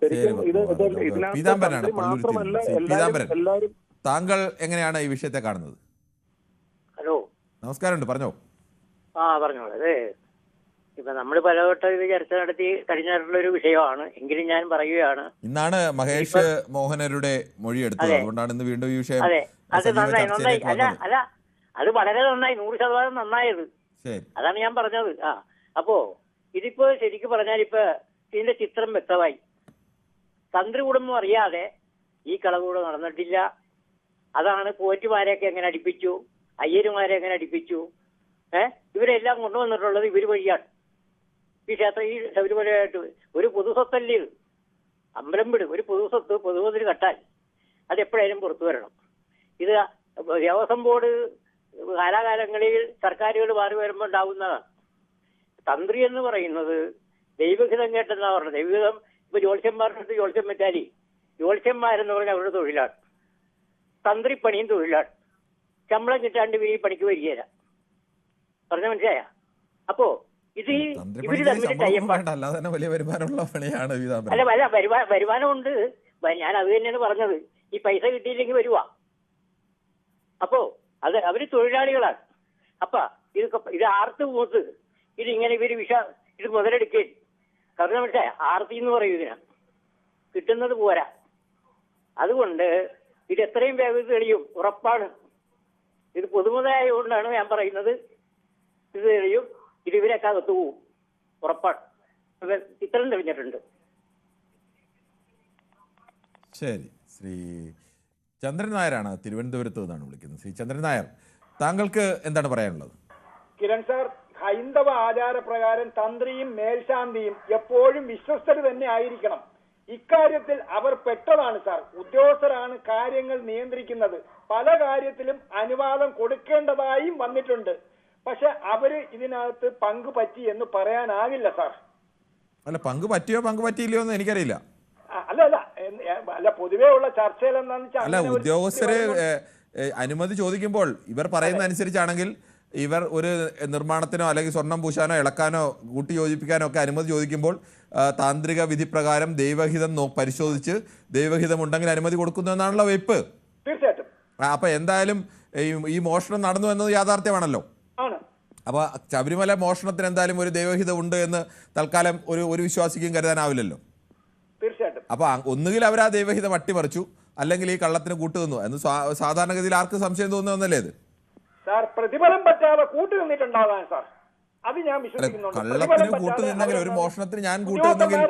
ശരിക്കും പീതാംബരനാണ് ഇതിനകത്ത് മാത്രമല്ല പീതാംബരൻ, എല്ലാവരും. താങ്കൾ എങ്ങനെയാണ് ഈ വിഷയത്തെ കാണുന്നത്? ഹലോ, നമസ്കാരമുണ്ട്, പറഞ്ഞോ. പറഞ്ഞോളൂ. അതെ, ഇപ്പൊ നമ്മൾ പലവട്ടം ഇത് ചർച്ച നടത്തി കഴിഞ്ഞിട്ടുള്ള ഒരു വിഷയമാണ്. എങ്കിലും ഞാൻ പറയുകയാണ്, ഇന്നാണ് മഹേഷ് മോഹനരുടെ മൊഴിയെടുത്തത്, അതുകൊണ്ടാണ് ഇന്ന് വീണ്ടും ഈ വിഷയം. അതെ, അത് നന്നായി. അല്ല, അത് വളരെ നന്നായി, 100% നന്നായത്. അതാണ് ഞാൻ പറഞ്ഞത്. അപ്പോ ഇതിപ്പോ ശരിക്കും പറഞ്ഞാൽ ഇപ്പൊ ഇതിന്റെ ചിത്രം വ്യക്തമായി. തന്ത്രി കുടുംബം അറിയാതെ ഈ കളകൂടെ നടന്നിട്ടില്ല. അതാണ് പോറ്റുമാരെയൊക്കെ എങ്ങനെ അടിപ്പിച്ചു, അയ്യരുമാരെ എങ്ങനെ അടിപ്പിച്ചു, ഇവരെല്ലാം കൊണ്ടുവന്നിട്ടുള്ളത് ഇവര് വഴിയാണ്. ഈ ക്ഷേത്രം, ഈ ശബരിമലയായിട്ട് ഒരു പൊതുസ്വത്തല്ലേ ഇത്. അമ്പലം വിട്, ഒരു പൊതുസ്വത്ത് പൊതുവതിൽ കട്ടാൽ അത് എപ്പോഴായാലും പുറത്തു വരണം. ഇത് ദേവസ്വം ബോർഡ് കാലാകാലങ്ങളിൽ സർക്കാരുകൾ മാറി വരുമ്പോൾ ഉണ്ടാവുന്നതാണ്. തന്ത്രി എന്ന് പറയുന്നത് ദൈവഹിതം കേട്ടെന്നാ പറഞ്ഞത്. ദൈവഹിതം ഇപ്പൊ ജ്യോത്സ്യന്മാരുടെ അടുത്ത് ജ്യോത്സ്യം വെച്ചാൽ ജ്യോത്സ്യന്മാരെന്ന് പറഞ്ഞാൽ അവരുടെ തൊഴിലാണ്. തന്ത്രിപ്പണിയും തൊഴിലാണ്. ശമ്പളം കിട്ടാണ്ട് ഇവർ ഈ പണിക്ക് വരികയില്ല. പറഞ്ഞ മനസ്സിലായ? അപ്പോ ഇത് ഇവര് തമ്മിൽ വലിയ വരുമാനമുള്ള പണിയാണ്. അല്ല, വരുമാനമുണ്ട്. ഞാൻ അത് തന്നെയാണ് പറഞ്ഞത്. ഈ പൈസ കിട്ടിയില്ലെങ്കിൽ വരുവാ. അപ്പോ അത് അവര് തൊഴിലാളികളാണ്. അപ്പൊ ഇത് ആർത്ത് മൂത്ത് ഇതിങ്ങനെ ഇവര് ഇത് മുതലെടുക്കേ. കാരണം മനസ്സിലായ? ആർത്തി എന്ന് പറയും ഇതിനാ. കിട്ടുന്നത് പോരാ. അതുകൊണ്ട് ഇത് എത്രയും വേഗം തെളിയും, ഉറപ്പാണ്. ഇത് പൊതുമുതലായതുകൊണ്ടാണ് ഞാൻ പറയുന്നത്. ഇത് തെളിയും. ഇത് ഇവരൊക്കെ അകത്ത് പോവും, ഉറപ്പാണ്. ചിത്രം തെളിഞ്ഞിട്ടുണ്ട്. ശരി, ശ്രീ ചന്ദ്രൻ നായരാണ് തിരുവനന്തപുരത്ത് നിന്നാണ് വിളിക്കുന്നത്. ശ്രീ ചന്ദ്രൻ നായർ, താങ്കൾക്ക് എന്താണ് പറയാനുള്ളത്? കിരൺ സാർ, ഹൈന്ദവ ആചാരപ്രകാരം തന്ത്രിയും മേൽശാന്തിയും എപ്പോഴും വിശ്വസ്തർ തന്നെ ആയിരിക്കണം. ഇക്കാര്യത്തിൽ അവർ പെട്ടതാണ് സാർ. ഉദ്യോഗസ്ഥരാണ് കാര്യങ്ങൾ നിയന്ത്രിക്കുന്നത്. പല കാര്യത്തിലും അനുവാദം കൊടുക്കേണ്ടതായും വന്നിട്ടുണ്ട്. പക്ഷെ അവര് ഇതിനകത്ത് പങ്ക് പറ്റി എന്ന് പറയാനാകില്ല സാർ. അല്ല, പങ്ക് പറ്റിയോ പങ്ക് പറ്റിയില്ലയോ എന്ന് എനിക്കറിയില്ല. അല്ല പൊതുവേ ഉള്ള ചർച്ചയിൽ എന്താണെന്ന് വെച്ചാൽ, അല്ല, ഉദ്യോഗസ്ഥര് അനുമതി ചോദിക്കുമ്പോൾ ഇവർ പറയുന്ന അനുസരിച്ചാണെങ്കിൽ ഇവർ ഒരു നിർമ്മാണത്തിനോ അല്ലെങ്കിൽ സ്വർണം പൂശാനോ ഇളക്കാനോ കൂട്ടി യോജിപ്പിക്കാനോ ഒക്കെ അനുമതി ചോദിക്കുമ്പോൾ താന്ത്രിക വിധി പ്രകാരം ദൈവഹിതം പരിശോധിച്ച് ദൈവഹിതം ഉണ്ടെങ്കിൽ അനുമതി കൊടുക്കുന്നു എന്നാണല്ലോ വെയ്പ്പ്. തീർച്ചയായിട്ടും. അപ്പൊ എന്തായാലും ഈ മോഷണം നടന്നു എന്നത് യാഥാർത്ഥ്യമാണല്ലോ. അപ്പൊ ശബരിമല മോഷണത്തിന് എന്തായാലും ഒരു ദൈവഹിതം ഉണ്ട് എന്ന് തൽക്കാലം ഒരു വിശ്വാസിക്കും കരുതാനാവില്ലല്ലോ. തീർച്ചയായിട്ടും. അപ്പൊ ഒന്നുകിൽ അവർ ആ ദൈവഹിതം അട്ടിമറിച്ചു, അല്ലെങ്കിൽ ഈ കള്ളത്തിന് കൂട്ടുനിന്നു എന്ന് സാധാരണഗതിയിൽ ആർക്ക് സംശയം തോന്നുന്നല്ലേ ഇത്? സാർ, പ്രതിഫലം പറ്റാതെ കൂട്ടുനിന്നിട്ടുണ്ടാകാൻ സാർ, അത് ഞാൻ വിശ്വസിക്കുന്നുണ്ട്. കള്ളത്തിന് കൂട്ടുനിന്നെങ്കിൽ, ഒരു മോഷണത്തിന് ഞാൻ കൂട്ടുനിന്നെങ്കിൽ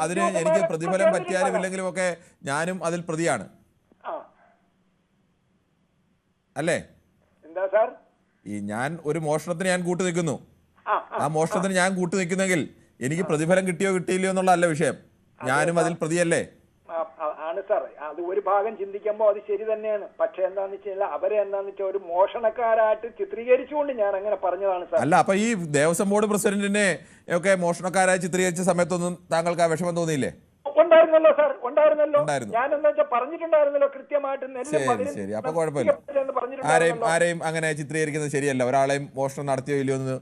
അതിന് എനിക്ക് പ്രതിഫലം പറ്റിയാലും ഇല്ലെങ്കിലും ഒക്കെ ഞാനും അതിൽ പ്രതിയാണ്, അല്ലേ? എന്താ സാർ? ഞാൻ ഒരു മോഷണത്തിന് ഞാൻ കൂട്ടു നിൽക്കുന്നു. ആ മോഷണത്തിന് ഞാൻ കൂട്ടു നിൽക്കുന്നെങ്കിൽ എനിക്ക് പ്രതിഫലം കിട്ടിയോ കിട്ടിയില്ലയോ എന്നുള്ളതല്ല വിഷയം. ഞാനും അതിൽ പ്രതിയല്ലേ? ആണ് സാർ. അത് ഒരു ഭാഗം ചിന്തിക്കുമ്പോൾ അത് ശരി തന്നെയാണ്. പക്ഷെ എന്താന്ന് വെച്ചാൽ അവരെ എന്താന്ന് വെച്ചാൽ ഒരു മോഷണക്കാരായിട്ട് ചിത്രീകരിച്ചുകൊണ്ട് ഞാൻ അങ്ങനെ പറഞ്ഞതാണ് സാർ. അല്ല, അപ്പൊ ഈ ദേവസ്വം ബോർഡ് പ്രസിഡന്റിനെ ഒക്കെ മോഷണക്കാരായി ചിത്രീകരിച്ച സമയത്തൊന്നും താങ്കൾക്ക് ആ വിഷമം തോന്നിയില്ലേ? ഉണ്ടായിരുന്നല്ലോ സാർ, ഉണ്ടായിരുന്നല്ലോ. ഞാൻ എന്താ വെച്ചാൽ പറഞ്ഞിട്ടുണ്ടായിരുന്നല്ലോ കൃത്യമായിട്ട്. ശരി, അപ്പൊ കുഴപ്പമില്ല. ആരെയും അങ്ങനെ ചിത്രീകരിക്കുന്നത് ശരിയല്ല. ഒരാളെയും മോഷണം നടത്തിയോ ഇല്ലയോ എന്ന്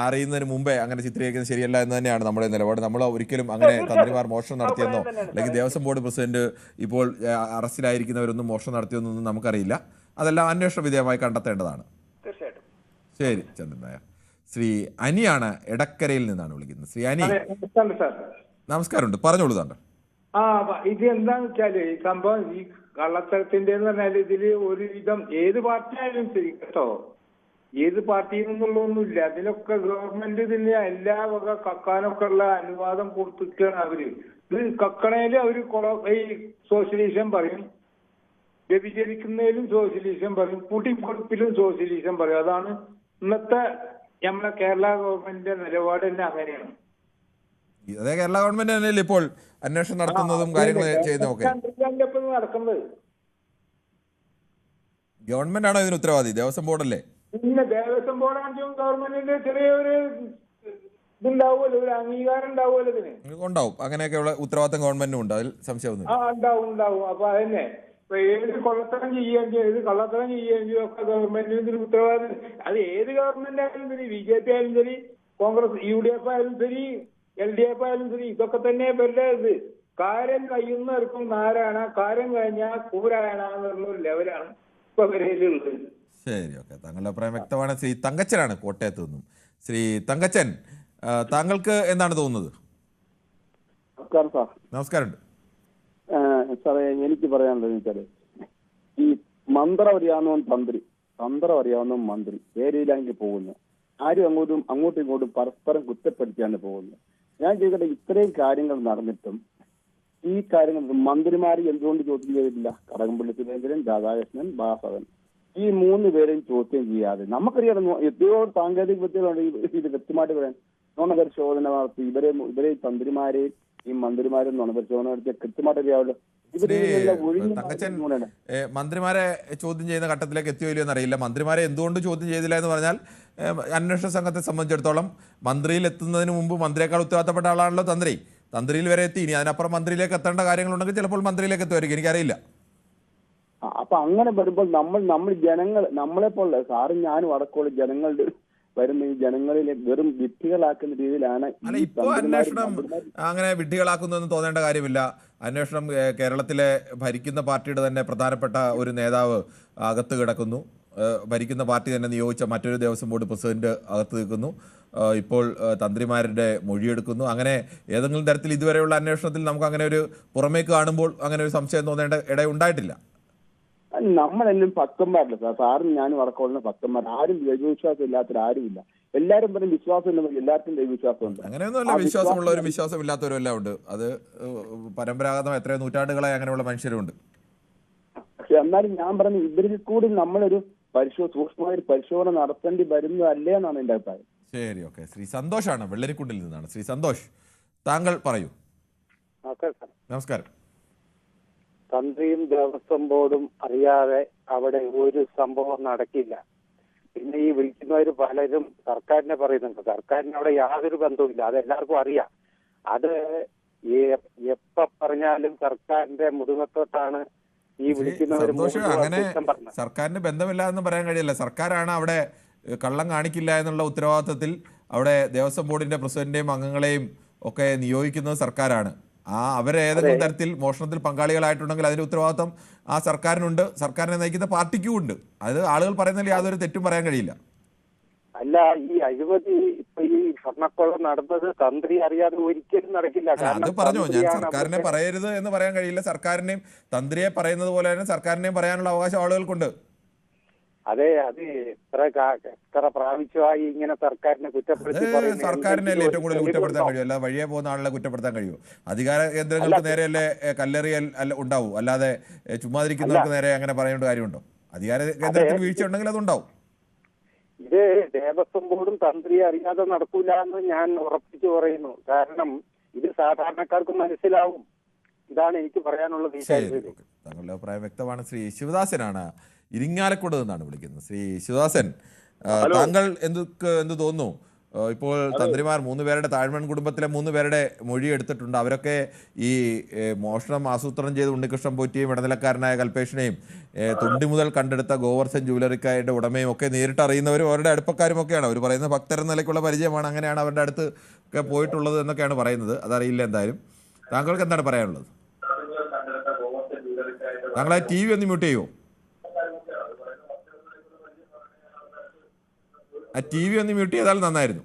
അറിയുന്നതിന് മുമ്പേ അങ്ങനെ ചിത്രീകരിക്കുന്നത് ശരിയല്ല എന്ന് തന്നെയാണ് നമ്മുടെ നിലപാട്. നമ്മൾ ഒരിക്കലും അങ്ങനെ തന്ത്രിമാർ മോഷണം നടത്തിയെന്നോ അല്ലെങ്കിൽ ദേവസ്വം ബോർഡ് പ്രസിഡന്റ് ഇപ്പോൾ അറസ്റ്റിലായിരിക്കുന്നവരൊന്നും മോഷണം നടത്തിയെന്നൊന്നും നമുക്കറിയില്ല. അതെല്ലാം അന്വേഷണ വിധേയമായി കണ്ടെത്തേണ്ടതാണ്. ശരി ചന്ദ്രൻ നായർ. ശ്രീ അനിയാണ് എടക്കരയിൽ നിന്നാണ് വിളിക്കുന്നത്. ശ്രീ അനി, നമസ്കാരമുണ്ട്, പറഞ്ഞോളൂ താങ്കൾ. ഇത് എന്താന്ന് വെച്ചാല് ഈ സംഭവം ഈ കള്ളത്തരത്തിന്റെ പറഞ്ഞാൽ ഇതില് ഒരുവിധം ഏത് പാർട്ടി ആയാലും ശരി കേട്ടോ, ഏത് പാർട്ടിയിൽ നിന്നുള്ളതൊന്നുമില്ല. അതിലൊക്കെ ഗവൺമെന്റ് ഇതിന് എല്ലാ വക കക്കാനൊക്കെ ഉള്ള അനുവാദം കൊടുത്തിട്ടാണ് അവര്. ഇത് കക്കണേലും അവര് ഈ സോഷ്യലിസം പറയും, വ്യഭിചരിക്കുന്നതിലും സോഷ്യലിസം പറയും, കൂട്ടിക്കൊടുപ്പിലും സോഷ്യലിസം പറയും. അതാണ് ഇന്നത്തെ നമ്മളെ കേരള ഗവൺമെന്റിന്റെ നിലപാട് തന്നെ അങ്ങനെയാണ്. അതേ കേരള ഗവൺമെന്റ് തന്നെയല്ലേ ഇപ്പോൾ അന്വേഷണം നടത്തുന്നതും കാര്യങ്ങൾ ചെയ്യുന്നതൊക്കെ? നടക്കുന്നത് ഗവൺമെന്റ് ആണോ ഇതിന് ഉത്തരവാദി? ദേവസ്വം ബോർഡല്ലേ? പിന്നെ ദേവസ്വം ബോർഡാണെങ്കിലും ഗവൺമെന്റിന്റെ ചെറിയൊരു ഇതുണ്ടാവുമല്ലോ, ഒരു അംഗീകാരം ഉണ്ടാവുമല്ലോ ഇതിന്. ഉണ്ടാവും, അങ്ങനെയൊക്കെയുള്ള ഉത്തരവാദിത്തം ഗവൺമെന്റിനും ഉണ്ട്, അതിൽ സംശയമൊന്നും ഉണ്ടാവും. അപ്പൊ അതന്നെ ഏത് കൊള്ളത്തരം ചെയ്യുകയും ഏത് കള്ളത്തരം ചെയ്യുകയും ഒക്കെ ഗവൺമെന്റിന് ഇതിന് ഉത്തരവാദിത്തം. അത് ഏത് ഗവൺമെന്റ് ആയാലും ശരി, BJP ആയാലും ശരി, കോൺഗ്രസ് UDF ആയാലും ശരി, LDF ആയാലും ശരി, ഇതൊക്കെ തന്നെ വല്ല ഇത് കാര്യം കഴിയുന്നവർക്കും നാരായണ, കാര്യം കഴിഞ്ഞാൽ കൂരായണ എന്നുള്ള ലെവലാണ് ഇപ്പൊ വരയിലുള്ളത്. ശരി, ഓക്കെ, താങ്കളുടെ അഭിപ്രായം വ്യക്തമാണ്. ശ്രീ തങ്കച്ചനാണ് കോട്ടയത്ത് നിന്നും. ശ്രീ തങ്കച്ചൻ, താങ്കൾക്ക് എന്താണ് തോന്നുന്നത്? നമസ്കാരം സാർ. നമസ്കാരം. സാറേ, എനിക്ക് പറയാനുള്ളത് വെച്ചാല് ഈ മന്ത്രം അറിയാവുന്നവൻ തന്ത്രി, തന്ത്രം അറിയാവുന്നവൻ മന്ത്രി ഏരിയയിലാണെങ്കിൽ പോകുന്നത്. ആരും അങ്ങോട്ടും ഇങ്ങോട്ടും പരസ്പരം കുറ്റപ്പെടുത്തിയാണ് പോകുന്നത്. ഞാൻ ചോദിക്കട്ടെ, ഇത്രയും കാര്യങ്ങൾ നടന്നിട്ടും ഈ കാര്യങ്ങൾ മന്ത്രിമാർ എന്തുകൊണ്ട് ചോദ്യം ചെയ്തിട്ടില്ല? കടകംപള്ളി സുരേന്ദ്രൻ, രാധാകൃഷ്ണൻ, ഭാസവൻ, ഈ 3 പേരെയും ചോദ്യം ചെയ്യാതെ നമുക്കറിയാം എത്രയോ സാങ്കേതിക വിദ്യകളുണ്ട് ഇത് വ്യക്തമായിട്ട് പറയാൻ. നുണപരിശോധന നടത്തി ഇവരെ തന്ത്രിമാരെയും ഈ മന്ത്രിമാരും നുണപരിശോധന നടത്തിയ കൃത്യമായിട്ട് അറിയാമല്ലോ. തങ്കച്ചൻ, മന്ത്രിമാരെ ചോദ്യം ചെയ്യുന്ന ഘട്ടത്തിലേക്ക് എത്തിയോ ഇല്ലയോ എന്നറിയില്ല. മന്ത്രിമാരെ എന്തുകൊണ്ട് ചോദ്യം ചെയ്തില്ല എന്ന് പറഞ്ഞാൽ, അന്വേഷണ സംഘത്തെ സംബന്ധിച്ചിടത്തോളം മന്ത്രിയിൽ എത്തുന്നതിന് മുമ്പ് മന്ത്രിയേക്കാൾ ഉത്തരവാദിത്തപ്പെട്ട ആളാണല്ലോ തന്ത്രി. തന്ത്രിയിൽ വരെ എത്തി. ഇനി അതിനപ്പുറം മന്ത്രിയിലേക്ക് എത്തേണ്ട കാര്യങ്ങളുണ്ടെങ്കിൽ ചിലപ്പോൾ മന്ത്രിയിലേക്ക് എത്തുമായിരിക്കും, എനിക്കറിയില്ല. അപ്പൊ അങ്ങനെ വരുമ്പോൾ നമ്മൾ ജനങ്ങൾ, നമ്മളെപ്പോലുള്ള സാറും ഞാനും അടക്കമുള്ള ജനങ്ങളുടെ വരുന്ന ഈ ജനങ്ങളിലെ വെറും വിഡ്ഢികളാക്കുന്ന രീതിയിലാണ്. അല്ല, ഇപ്പോൾ അന്വേഷണം അങ്ങനെ വിഡ്ഢികളാക്കുന്നു എന്ന് തോന്നേണ്ട കാര്യമില്ല. അന്വേഷണം കേരളത്തിലെ ഭരിക്കുന്ന പാർട്ടിയുടെ തന്നെ പ്രധാനപ്പെട്ട ഒരു നേതാവ് അകത്ത് കിടക്കുന്നു. ഭരിക്കുന്ന പാർട്ടി തന്നെ നിയോഗിച്ച മറ്റൊരു ദേവസ്വം ബോർഡ് പ്രസിഡന്റ് അകത്ത് നിൽക്കുന്നു. ഇപ്പോൾ തന്ത്രിമാരുടെ മൊഴിയെടുക്കുന്നു. അങ്ങനെ ഏതെങ്കിലും തരത്തിൽ ഇതുവരെയുള്ള അന്വേഷണത്തിൽ നമുക്ക് അങ്ങനെ ഒരു പുറമേക്ക് കാണുമ്പോൾ അങ്ങനെ ഒരു സംശയം തോന്നേണ്ട ഇടയുണ്ടായിട്ടില്ല. നമ്മളെല്ലാം ഭക്തന്മാരല്ല സാർ. സാറും ഞാനും അടക്കമുള്ള ഭക്തന്മാർ. ആരും ദൈവവിശ്വാസം ഇല്ലാത്തവരാരുമില്ല. എല്ലാവരും പറയും വിശ്വാസം ഉണ്ടെങ്കിൽ എല്ലാവർക്കും ദൈവവിശ്വാസമുണ്ട്. അങ്ങനെയൊന്നുമല്ല, വിശ്വാസമുള്ളവരും വിശ്വാസമില്ലാത്തവരും എല്ലാം ഉണ്ട്. അത് പരമ്പരാഗതം എത്രയോ നൂറ്റാണ്ടുകളായി അങ്ങനെയുള്ള മനുഷ്യരുണ്ട്. പക്ഷെ എന്നാലും ഞാൻ പറഞ്ഞു, ഇവരിൽ കൂടി നമ്മളൊരു സൂക്ഷ്മമായ ഒരു പരിശോധന നടത്തേണ്ടി വരുന്നതല്ലേ എന്നാണ് എന്റെ അഭിപ്രായം. ശരി, ഓക്കെ. ശ്രീ സന്തോഷാണ്, വെള്ളരിക്കുണ്ടിൽ നിന്നാണ്. ശ്രീ സന്തോഷ്, താങ്കൾ പറയൂ. നമസ്കാരം. തന്ത്രിയും ദേവസ്വം ബോർഡും അറിയാതെ അവിടെ ഒരു സംഭവം നടക്കില്ല. പിന്നെ ഈ വിളിക്കുന്നവർ പലരും സർക്കാരിനെ പറയുന്നുണ്ട്. സർക്കാരിന് അവിടെ യാതൊരു ബന്ധവുമില്ല, അത് എല്ലാവർക്കും അറിയാം. അത് എപ്പ പറഞ്ഞാലും സർക്കാരിന്റെ മുതുകത്തോട്ടാണ് ഈ വിളിക്കുന്നവർ. അങ്ങനെ സർക്കാരിന് ബന്ധമില്ല എന്ന് പറയാൻ കഴിയില്ല. സർക്കാരാണ് അവിടെ കള്ളം കാണിക്കില്ല എന്നുള്ള ഉത്തരവാദിത്തത്തിൽ അവിടെ ദേവസ്വം ബോർഡിന്റെ പ്രസിഡന്റിനെയും അംഗങ്ങളെയും ഒക്കെ നിയോഗിക്കുന്നത് സർക്കാരാണ്. അവരെ ഏതെങ്കിലും തരത്തിൽ മോഷണത്തിൽ പങ്കാളികളായിട്ടുണ്ടെങ്കിൽ അതിന്റെ ഉത്തരവാദിത്തം ആ സർക്കാരിനുണ്ട്, സർക്കാരിനെ നയിക്കുന്ന പാർട്ടിക്കും ഉണ്ട്. അത് ആളുകൾ പറയുന്നതിൽ യാതൊരു തെറ്റും പറയാൻ കഴിയില്ല. അല്ല, ഈ അഴിമതി ഇപ്പൊ ഈ സ്വർണ്ണക്കൊള്ള നടന്നത് തന്ത്രി അറിയാതെ ഒരിക്കലും നടക്കില്ല. അത് പറഞ്ഞു, ഞാൻ സർക്കാരിനെ പറയരുത് എന്ന് പറയാൻ കഴിയില്ല. സർക്കാരിനെയും തന്ത്രിയെ പറയുന്നത് പോലെ തന്നെ സർക്കാരിനെയും പറയാനുള്ള അവകാശം ആളുകൾക്കുണ്ട്. അതെ, അത് എത്ര പ്രാവശ്യമായി ഇങ്ങനെ സർക്കാരിനെ കുറ്റപ്പെടുത്തി. സർക്കാരിനല്ലേ ഏറ്റവും കൂടുതൽ കുറ്റപ്പെടുത്താൻ കഴിയും, അല്ലാതെ വഴിയെ പോകുന്ന ആളെ കുറ്റപ്പെടുത്താൻ കഴിയും? അധികാര കേന്ദ്രങ്ങൾക്ക് നേരെയല്ലേ കല്ലെറിയൽ ഉണ്ടാവും, അല്ലാതെ ചുമ്മാതിരിക്കുന്നവർക്ക് നേരെ അങ്ങനെ പറയേണ്ട കാര്യമുണ്ടോ? അധികാര കേന്ദ്രത്തിൽ വീഴ്ച ഉണ്ടെങ്കിൽ അതുണ്ടാവും. ഇത് ദേവസ്വം ബോർഡും തന്ത്രിയെ അറിയാതെ നടക്കൂല എന്ന് ഞാൻ ഉറപ്പിച്ചു പറയുന്നു. കാരണം ഇത് സാധാരണക്കാർക്ക് മനസ്സിലാവും. ഇതാണ് എനിക്ക് പറയാനുള്ളത്. താങ്കളുടെ അഭിപ്രായം വ്യക്തമാണ്. ശ്രീ ശിവദാസനാണ്, ഇരിങ്ങാലക്കുട നിന്നാണ് വിളിക്കുന്നത്. ശ്രീ ശിവദാസൻ, താങ്കൾ എന്ത് തോന്നുന്നു? ഇപ്പോൾ തന്ത്രിമാർ 3 പേരുടെ താഴ്മൺ കുടുംബത്തിലെ 3 പേരുടെ മൊഴി എടുത്തിട്ടുണ്ട്. അവരൊക്കെ ഈ മോഷണം ആസൂത്രണം ചെയ്ത് ഉണ്ണികൃഷ്ണൻ പോറ്റിയും ഇടനിലക്കാരനായ കൽപേഷിനെയും തൊണ്ടി മുതൽ കണ്ടെടുത്ത ഗോവർദ്ധൻ ജ്വല്ലറിക്കാരുടെ ഉടമയും ഒക്കെ നേരിട്ട് അറിയുന്നവരും അവരുടെ അടുപ്പക്കാരും ഒക്കെയാണ്. അവർ പറയുന്ന ഭക്തരെന്ന നിലയ്ക്കുള്ള പരിചയമാണ്, അങ്ങനെയാണ് അവരുടെ അടുത്ത് ഒക്കെ പോയിട്ടുള്ളത് എന്നൊക്കെയാണ് പറയുന്നത്. അതറിയില്ല. എന്തായാലും താങ്കൾക്ക് എന്താണ് പറയാനുള്ളത്? താങ്കളെ TV ഒന്ന് മ്യൂട്ട് ചെയ്യുമോ? ആ TV ഒന്ന് മ്യൂട്ട് ചെയ്താൽ നന്നായിരുന്നു.